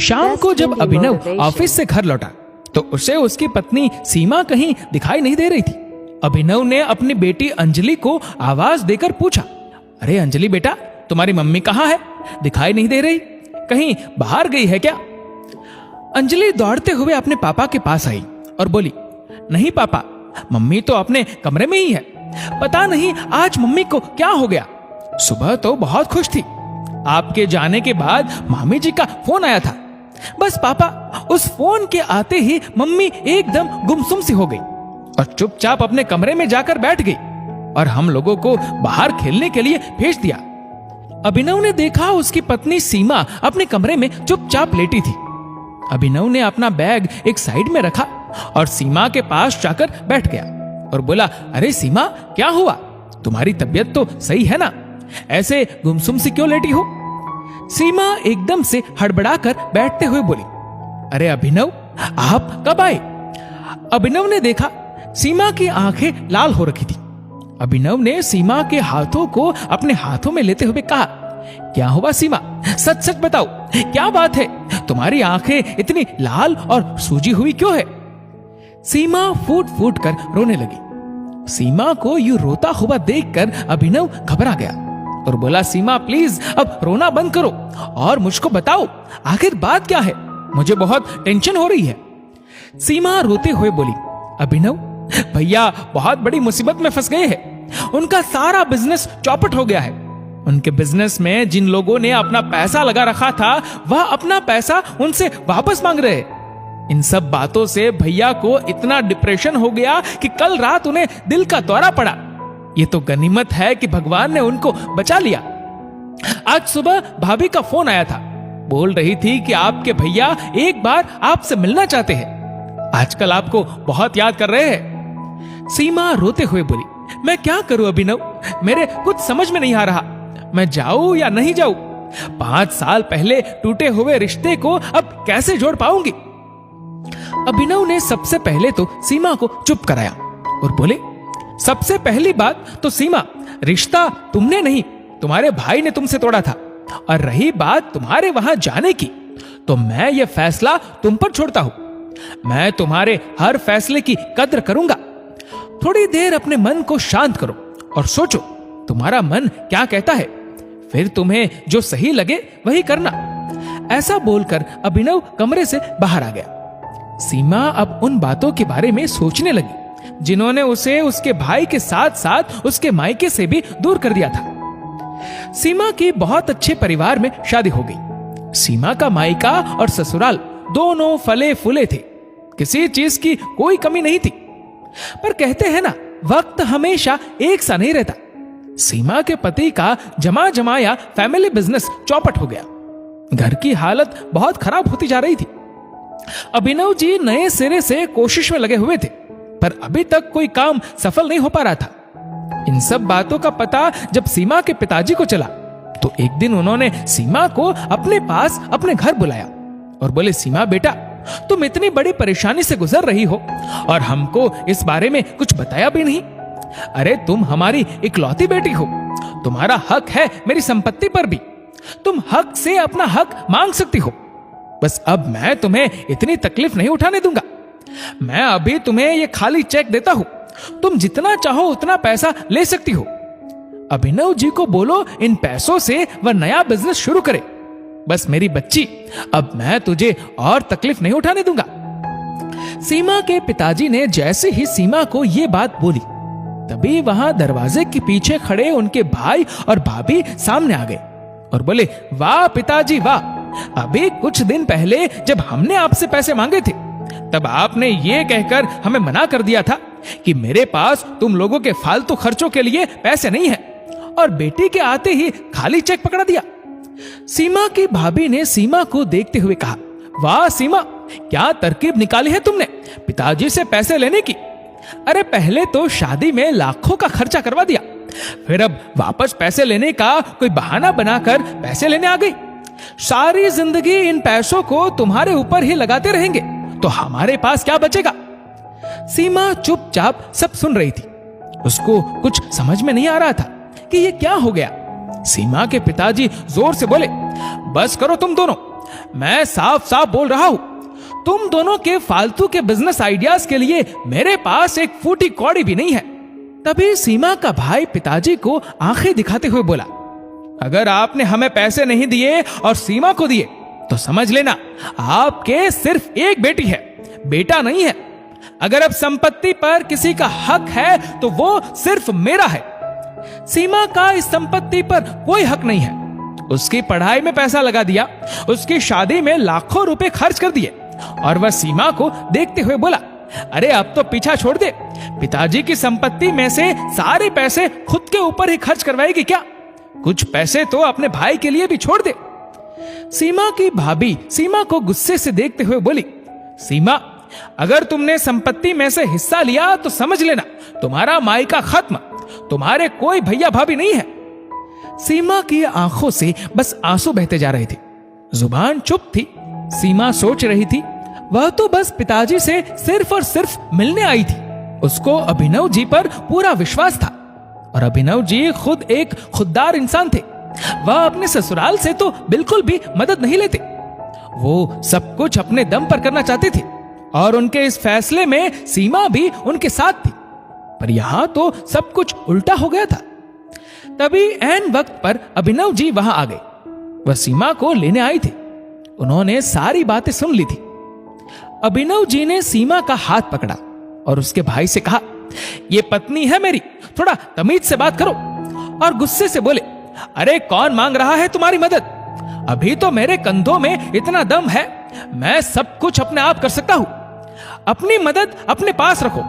शाम को जब अभिनव ऑफिस से घर लौटा तो उसे उसकी पत्नी सीमा कहीं दिखाई नहीं दे रही थी। अभिनव ने अपनी बेटी अंजलि को आवाज देकर पूछा, अरे अंजलि बेटा, तुम्हारी मम्मी कहाँ है? दिखाई नहीं दे रही, कहीं बाहर गई है क्या? अंजलि दौड़ते हुए अपने पापा के पास आई और बोली, नहीं पापा, मम्मी तो अपने कमरे में ही है। पता नहीं आज मम्मी को क्या हो गया। सुबह तो बहुत खुश थी, आपके जाने के बाद मामी जी का फोन आया था। बस पापा, उस फोन के आते ही मम्मी एकदम गुमसुम सी हो गई और चुपचाप अपने कमरे में जाकर बैठ गई और हम लोगों को बाहर खेलने के लिए भेज दिया। अभिनव ने देखा उसकी पत्नी सीमा अपने कमरे में चुपचाप लेटी थी। अभिनव ने अपना बैग एक साइड में रखा और सीमा के पास जाकर बैठ गया और बोला, अरे सीमा, क्या हुआ? तुम्हारी तबीयत तो सही है ना? ऐसे गुमसुम सी क्यों लेटी हो? सीमा एकदम से हड़बड़ाकर बैठते हुए बोली, अरे अभिनव, आप कब आए? अभिनव ने देखा सीमा की आंखें लाल हो रखी थी। अभिनव ने सीमा के हाथों को अपने हाथों में लेते हुए कहा, क्या हुआ सीमा? सच सच बताओ, क्या बात है? तुम्हारी आंखें इतनी लाल और सूजी हुई क्यों है? सीमा फूट फूट कर रोने लगी। सीमा को यूं रोता हुआ देखकर अभिनव घबरा गया और बोला, सीमा प्लीज अब रोना बंद करो और मुझको बताओ आखिर बात क्या है, मुझे बहुत टेंशन हो रही है। सीमा रोते हुए बोली, अभिनव भैया बहुत बड़ी मुसीबत में फंस गए हैं। उनका सारा बिजनेस चौपट हो गया है। उनके बिजनेस में जिन लोगों ने अपना पैसा लगा रखा था वह अपना पैसा उनसे वापस मांग रहे हैं। इन सब बातों से भैया को इतना डिप्रेशन हो गया कि कल रात उन्हें दिल का दौरा पड़ा। ये तो गनीमत है कि भगवान ने उनको बचा लिया। आज सुबह भाभी का फोन आया था, बोल रही थी कि आपके भैया एक बार आपसे मिलना चाहते हैं। आजकल आपको बहुत याद कर रहे हैं। सीमा रोते हुए बोली, मैं क्या करूं अभिनव, मेरे कुछ समझ में नहीं आ रहा। मैं जाऊं या नहीं जाऊं? 5 साल पहले टूटे हुए रिश्ते को अब कैसे जोड़ पाऊंगी? अभिनव ने सबसे पहले तो सीमा को चुप कराया और बोले, सबसे पहली बात तो सीमा, रिश्ता तुमने नहीं, तुम्हारे भाई ने तुमसे तोड़ा था। और रही बात तुम्हारे वहां जाने की, तो मैं यह फैसला तुम पर छोड़ता हूं। मैं तुम्हारे हर फैसले की कद्र करूंगा। थोड़ी देर अपने मन को शांत करो और सोचो तुम्हारा मन क्या कहता है, फिर तुम्हें जो सही लगे वही करना। ऐसा बोलकर अभिनव कमरे से बाहर आ गया। सीमा अब उन बातों के बारे में सोचने लगी जिन्होंने उसे उसके भाई के साथ साथ उसके मायके से भी दूर कर दिया था। सीमा की बहुत अच्छे परिवार में शादी हो गई। सीमा का मायका और ससुराल दोनों फले फूले थे, किसी चीज की कोई कमी नहीं थी। पर कहते हैं ना, वक्त हमेशा एक सा नहीं रहता। सीमा के पति का जमा जमाया फैमिली बिजनेस चौपट हो गया। घर की हालत बहुत खराब होती जा रही थी। अभिनव जी नए सिरे से कोशिश में लगे हुए थे, पर अभी तक कोई काम सफल नहीं हो पा रहा था। इन सब बातों का पता जब सीमा के पिताजी को चला तो एक दिन उन्होंने सीमा को अपने पास अपने घर बुलाया और बोले, सीमा बेटा, तुम इतनी बड़ी परेशानी से गुजर रही हो और हमको इस बारे में कुछ बताया भी नहीं। अरे तुम हमारी इकलौती बेटी हो, तुम्हारा हक है मेरी संपत्ति पर भी। तुम हक से अपना हक मांग सकती हो। बस अब मैं तुम्हें इतनी तकलीफ नहीं उठाने दूंगा। मैं अभी तुम्हें ये खाली चेक देता हूं, तुम जितना चाहो उतना पैसा ले सकती हो। अभिनव जी को बोलो इन पैसों से वह नया बिजनेस शुरू करे। बस मेरी बच्ची, अब मैं तुझे और तकलीफ नहीं उठाने दूंगा। सीमा के पिताजी ने जैसे ही सीमा को यह बात बोली, तभी वहां दरवाजे के पीछे खड़े उनके भाई और भाभी सामने आ गए और बोले, वाह पिताजी वाह, अभी कुछ दिन पहले जब हमने आपसे पैसे मांगे थे तब आपने ये कहकर हमें मना कर दिया था कि मेरे पास तुम लोगों के फालतू खर्चों के लिए पैसे नहीं है, और बेटी के आते ही खाली चेक पकड़ा दिया। सीमा की भाभी ने सीमा को देखते हुए कहा, वाह सीमा, क्या तरकीब निकाली है तुमने पिताजी से पैसे लेने की। अरे पहले तो शादी में लाखों का खर्चा करवा दिया, फिर अब वापस पैसे लेने का कोई बहाना बनाकर पैसे लेने आ गई। सारी जिंदगी इन पैसों को तुम्हारे ऊपर ही लगाते रहेंगे तो हमारे पास क्या बचेगा। सीमा चुपचाप सब सुन रही थी। उसको कुछ समझ में नहीं आ रहा था कि ये क्या हो गया। सीमा के पिताजी जोर से बोले, बस करो तुम दोनों, मैं साफ साफ बोल रहा हूं, तुम दोनों के फालतू के बिजनेस आइडियाज के लिए मेरे पास एक फूटी कौड़ी भी नहीं है। तभी सीमा का भाई पिताजी को आंखें दिखाते हुए बोला, अगर आपने हमें पैसे नहीं दिए और सीमा को दिए तो समझ लेना आपके सिर्फ एक बेटी है, बेटा नहीं है। अगर अब संपत्ति पर किसी का हक है तो वो सिर्फ मेरा है। सीमा का इस संपत्ति पर कोई हक नहीं है। उसकी पढ़ाई में पैसा लगा दिया, उसकी शादी में लाखों रुपए खर्च कर दिए। और वह सीमा को देखते हुए बोला, अरे अब तो पीछा छोड़ दे, पिताजी की संपत्ति में से सारे पैसे खुद के ऊपर ही खर्च करवाएगी क्या? कुछ पैसे तो अपने भाई के लिए भी छोड़ दे। सीमा की भाभी सीमा को गुस्से से देखते हुए बोली, सीमा, अगर तुमने संपत्ति में से हिस्सा लिया तो समझ लेना तुम्हारा मायका खत्म, तुम्हारे कोई भैया भाभी नहीं है। सीमा की आंखों से बस आंसू बहते जा रहे थे, जुबान चुप थी। सीमा सोच रही थी, वह तो बस पिताजी से सिर्फ और सिर्फ मिलने आई थी। उसको अभिनव जी पर पूरा विश्वास था और अभिनव जी खुद एक खुददार इंसान थे। वह अपने ससुराल से तो बिल्कुल भी मदद नहीं लेते। वो सब कुछ अपने दम पर करना चाहते थे और उनके इस फैसले में सीमा भी उनके साथ थी। पर यहां तो सब कुछ उल्टा हो गया था। तभी ऐन वक्त पर अभिनव जी वहां आ गए। वह सीमा को लेने आई थी। उन्होंने सारी बातें सुन ली थी। अभिनव जी ने सीमा का हाथ पकड़ा और उसके भाई से कहा, ये पत्नी है मेरी, थोड़ा तमीज से बात करो। और गुस्से से बोले, अरे कौन मांग रहा है तुम्हारी मदद? अभी तो मेरे कंधों में इतना दम है, मैं सब कुछ अपने आप कर सकता हूं। अपनी मदद अपने पास रखो।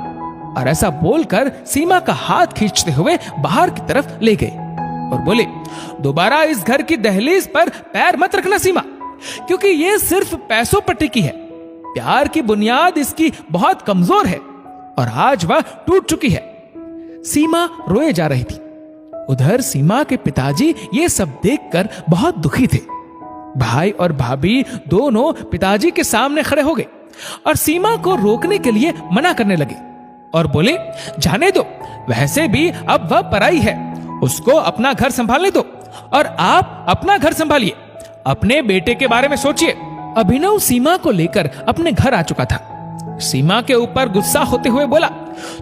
और ऐसा बोलकर सीमा का हाथ खींचते हुए बाहर की तरफ ले गए और बोले, दोबारा इस घर की दहलीज पर पैर मत रखना सीमा, क्योंकि ये सिर्फ पैसों पर टिकी है। प्यार की बुनियाद इसकी बहुत कमजोर है और आज वह टूट चुकी है। सीमा रोए जा रही थी। उधर सीमा के पिताजी ये सब देखकर बहुत दुखी थे। भाई और भाभी दोनों पिताजी के सामने खड़े हो गए और सीमा को रोकने के लिए मना करने लगे और बोले, जाने दो, वैसे भी अब वह पराई है, उसको अपना घर संभालने दो और आप अपना घर संभालिए, अपने बेटे के बारे में सोचिए। अभिनव सीमा को लेकर अपने घर आ चुका था। सीमा के ऊपर गुस्सा होते हुए बोला,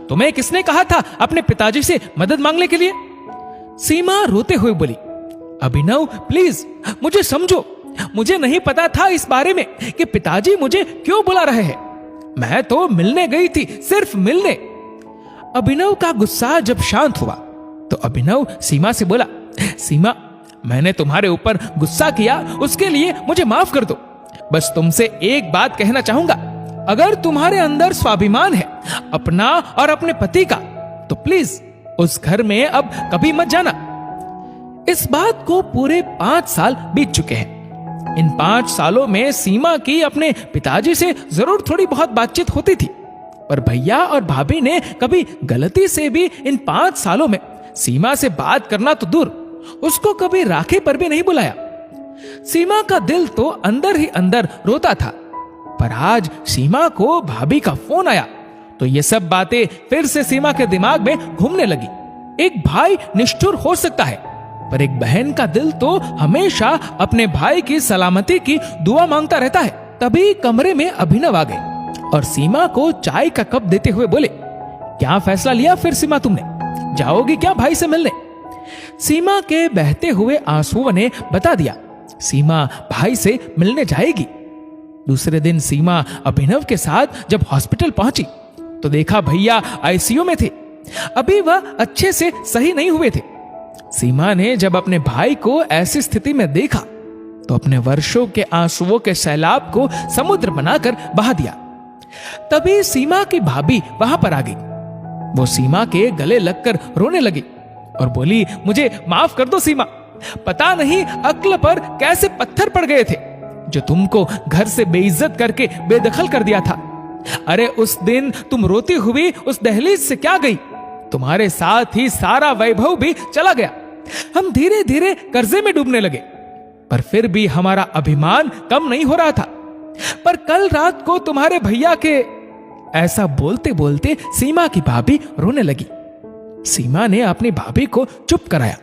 तुम्हें किसने कहा था अपने पिताजी से मदद मांगने के लिए? सीमा रोते हुए बोली, अभिनव प्लीज मुझे समझो, मुझे नहीं पता था इस बारे में कि पिताजी मुझे क्यों बुला रहे हैं। मैं तो मिलने गई थी, सिर्फ मिलने। अभिनव का गुस्सा जब शांत हुआ तो अभिनव सीमा से बोला, सीमा, मैंने तुम्हारे ऊपर गुस्सा किया, उसके लिए मुझे माफ कर दो। बस तुमसे एक बात कहना चाहूंगा, अगर तुम्हारे अंदर स्वाभिमान है अपना और अपने पति का, तो प्लीज उस घर में अब कभी मत जाना। इस बात को पूरे 5 साल बीत चुके हैं। इन 5 सालों में सीमा की अपने पिताजी से जरूर थोड़ी बहुत बातचीत होती थी, पर भैया और भाभी ने कभी गलती से भी इन 5 सालों में सीमा से बात करना तो दूर, उसको कभी राखी पर भी नहीं बुलाया। सीमा का दिल तो अंदर ही अंदर रोता था। पर आज सीमा को भाभी का फोन आया तो ये सब बातें फिर से सीमा के दिमाग में घूमने लगी। एक भाई निष्ठुर हो सकता है, पर एक बहन का दिल तो हमेशा अपने भाई की सलामती की दुआ मांगता रहता है। तभी कमरे में अभिनव आ गए और सीमा को चाय का कप देते हुए बोले, क्या फैसला लिया फिर सीमा तुमने? जाओगी क्या भाई से मिलने? सीमा के बहते हुए आंसुओं ने बता दिया, सीमा भाई से मिलने जाएगी। दूसरे दिन सीमा अभिनव के साथ जब हॉस्पिटल पहुंची तो देखा भैया आईसीयू में थे, अभी वह अच्छे से सही नहीं हुए थे। सीमा ने जब अपने भाई को ऐसी स्थिति में देखा तो अपने वर्षों के आंसुओं के सैलाब को समुद्र बनाकर बहा दिया। तभी सीमा की भाभी वहां पर आ गई। वो सीमा के गले लगकर रोने लगी और बोली, मुझे माफ कर दो सीमा, पता नहीं अक्ल पर कैसे पत्थर पड़ गए थे जो तुमको घर से बेइज्जत करके बेदखल कर दिया था। अरे उस दिन तुम रोती हुई उस दहलीज से क्या गई? तुम्हारे साथ ही सारा वैभव भी चला गया। हम धीरे धीरे कर्जे में डूबने लगे, पर फिर भी हमारा अभिमान कम नहीं हो रहा था। पर कल रात को तुम्हारे भैया के, ऐसा बोलते बोलते सीमा की भाभी रोने लगी। सीमा ने अपनी भाभी को चुप कराया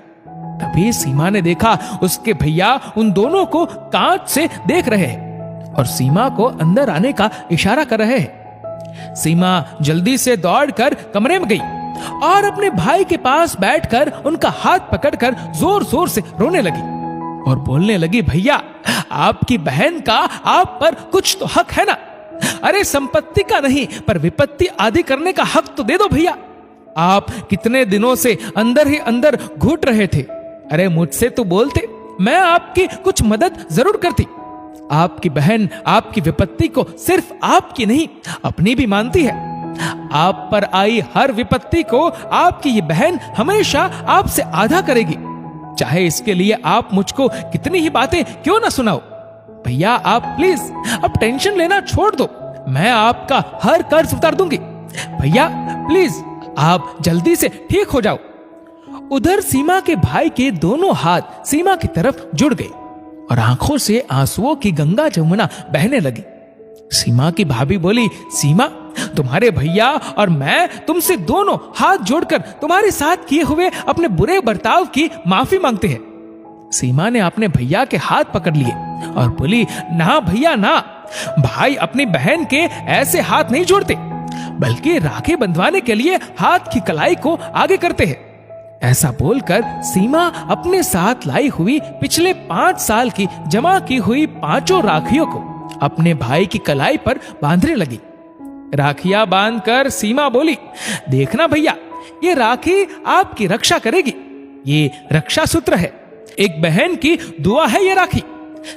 तभी सीमा ने देखा उसके भैया उन दोनों को कांच से देख रहे हैं और सीमा को अंदर आने का इशारा कर रहे हैं। सीमा जल्दी से दौड़कर कमरे में गई और अपने भाई के पास बैठकर उनका हाथ पकड़कर जोर जोर से रोने लगी और बोलने लगी, भैया आपकी बहन का आप पर कुछ तो हक है ना। अरे संपत्ति का नहीं पर विपत्ति आदि करने का हक तो दे दो भैया। आप कितने दिनों से अंदर ही अंदर घुट रहे थे। अरे मुझसे तो बोलते, मैं आपकी कुछ मदद जरूर करती। आपकी बहन आपकी विपत्ति को सिर्फ आपकी नहीं अपनी भी मानती है। आप पर आई हर विपत्ति को आपकी ये बहन हमेशा आपसे आधा करेगी, चाहे इसके लिए आप मुझको कितनी ही बातें क्यों ना सुनाओ। भैया आप प्लीज अब टेंशन लेना छोड़ दो, मैं आपका हर कर्ज उतार दूंगी। भैया प्लीज आप जल्दी से ठीक हो जाओ। उधर सीमा के भाई के दोनों हाथ सीमा की तरफ जुड़ गए और आंखों से आंसुओं की गंगा जमुना बहने लगी। सीमा की भाभी बोली, सीमा तुम्हारे भैया और मैं तुमसे दोनों हाथ जोड़कर तुम्हारे साथ किए हुए अपने बुरे बर्ताव की माफी मांगते हैं। सीमा ने अपने भैया के हाथ पकड़ लिए और बोली, ना भैया ना, भाई अपनी बहन के ऐसे हाथ नहीं जोड़ते, बल्कि राखी बंधवाने के लिए हाथ की कलाई को आगे करते हैं। ऐसा बोलकर सीमा अपने साथ लाई हुई पिछले 5 साल की जमा की हुई 5 राखियों को अपने भाई की कलाई पर बांधने लगी। राखियां बांधकर सीमा बोली, देखना भैया ये राखी आपकी रक्षा करेगी, ये रक्षा सूत्र है, एक बहन की दुआ है ये राखी।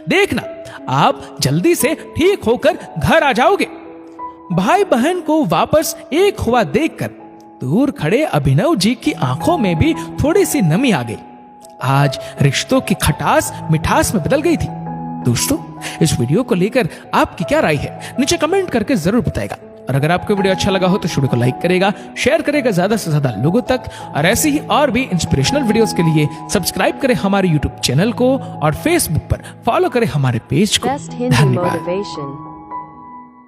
देखना आप जल्दी से ठीक होकर घर आ जाओगे। भाई बहन को वापस एक हुआ देखकर दूर खड़े अभिनव जी की आंखों में भी थोड़ी सी नमी आ गई। आज रिश्तों की खटास मिठास में बदल गई थी। दोस्तों इस वीडियो को लेकर आपकी क्या राय है नीचे कमेंट करके जरूर बताएगा। और अगर आपको वीडियो अच्छा लगा हो तो वीडियो को लाइक करेगा, शेयर करेगा ज्यादा से ज्यादा लोगों तक। और ऐसे ही और भी इंस्पिरेशनल वीडियोस के लिए सब्सक्राइब करें हमारे यूट्यूब चैनल को और फेसबुक पर फॉलो करें हमारे पेज को। धन्यवाद।